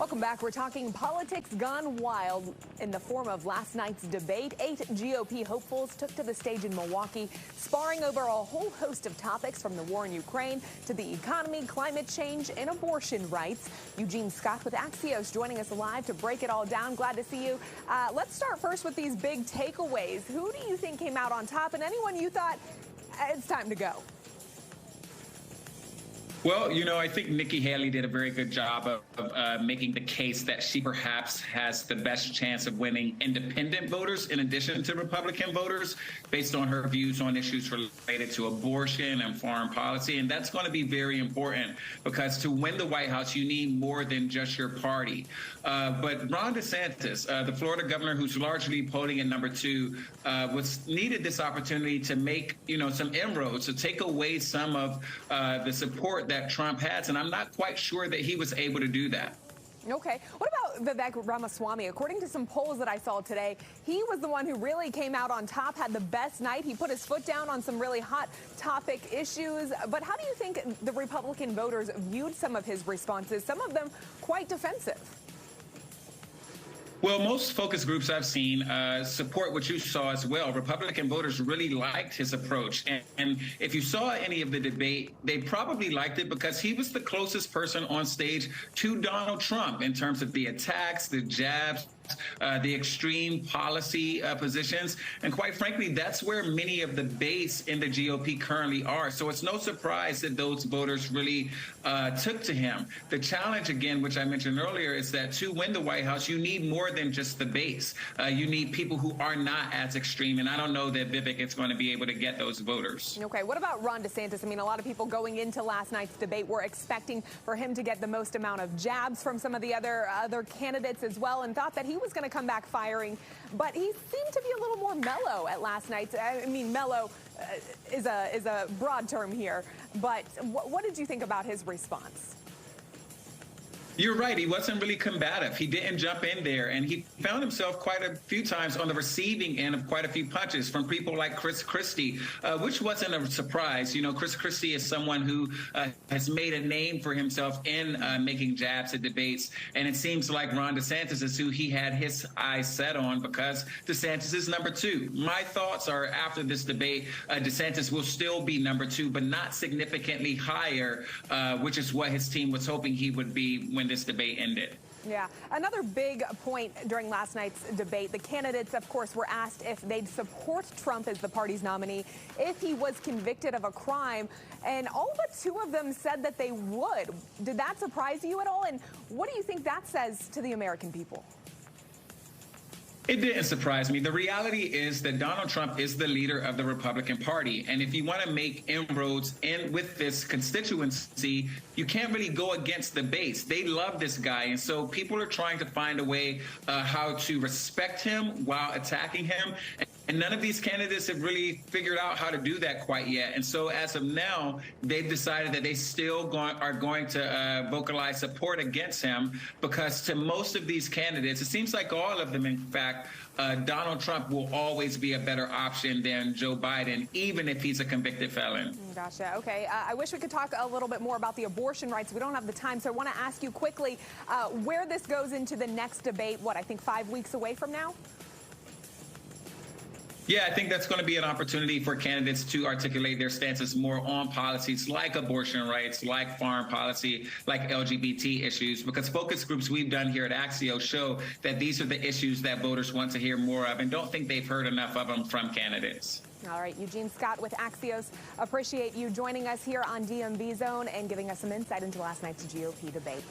Welcome back. We're talking politics gone wild in the form of last night's debate. 8 GOP hopefuls took to the stage in Milwaukee, sparring over a whole host of topics from the war in Ukraine to the economy, climate change, and abortion rights. Eugene Scott with Axios joining us live to break it all down. Glad to see you. Let's start first with these big takeaways. Who do you think came out on top, and anyone you thought it's time to go? Well, I think Nikki Haley did a very good job of making the case that she perhaps has the best chance of winning independent voters in addition to Republican voters based on her views on issues related to abortion and foreign policy. And that's going to be very important because to win the White House, you need more than just your party. But Ron DeSantis, the Florida governor who's largely polling at number 2, needed this opportunity to make, some inroads, to take away some of the support that Trump has, and I'm not quite sure that he was able to do that. Okay. What about Vivek Ramaswamy? According to some polls that I saw today, he was the one who really came out on top, had the best night. He put his foot down on some really hot topic issues. But how do you think the Republican voters viewed some of his responses, some of them quite defensive? Well, most focus groups I've seen support what you saw as well. Republican voters really liked his approach. And if you saw any of the debate, they probably liked it because he was the closest person on stage to Donald Trump in terms of the attacks, the jabs, the extreme policy positions. And quite frankly, that's where many of the base in the GOP currently are. So it's no surprise that those voters really took to him. The challenge, again, which I mentioned earlier, is that to win the White House, you need more than just the base. You need people who are not as extreme. And I don't know that Vivek is going to be able to get those voters. Okay. What about Ron DeSantis? I mean, a lot of people going into last night's debate were expecting for him to get the most amount of jabs from some of the other candidates as well, and thought that he was going to come back firing, but he seemed to be a little more mellow at last night's. I mean, mellow is a broad term here, but what did you think about his response? You're right. He wasn't really combative. He didn't jump in there, and he found himself quite a few times on the receiving end of quite a few punches from people like Chris Christie, which wasn't a surprise. Chris Christie is someone who has made a name for himself in making jabs at debates, and it seems like Ron DeSantis is who he had his eyes set on because DeSantis is number 2. My thoughts are after this debate, DeSantis will still be number 2, but not significantly higher, which is what his team was hoping he would be when this debate ended. Yeah. Another big point during last night's debate, the candidates, of course, were asked if they'd support Trump as the party's nominee if he was convicted of a crime, and all but 2 of them said that they would. Did that surprise you at all? And what do you think that says to the American people? It didn't surprise me. The reality is that Donald Trump is the leader of the Republican Party. And if you want to make inroads with this constituency, you can't really go against the base. They love this guy. And so people are trying to find a way how to respect him while attacking him. And none of these candidates have really figured out how to do that quite yet. And so as of now, they've decided that they still are going to vocalize support against him because to most of these candidates, it seems like all of them, in fact, Donald Trump will always be a better option than Joe Biden, even if he's a convicted felon. Gotcha. Okay. I wish we could talk a little bit more about the abortion rights. We don't have the time, so I want to ask you quickly where this goes into the next debate, I think 5 weeks away from now? Yeah, I think that's going to be an opportunity for candidates to articulate their stances more on policies like abortion rights, like foreign policy, like LGBT issues, because focus groups we've done here at Axios show that these are the issues that voters want to hear more of and don't think they've heard enough of them from candidates. All right, Eugene Scott with Axios. Appreciate you joining us here on DMV Zone and giving us some insight into last night's GOP debate.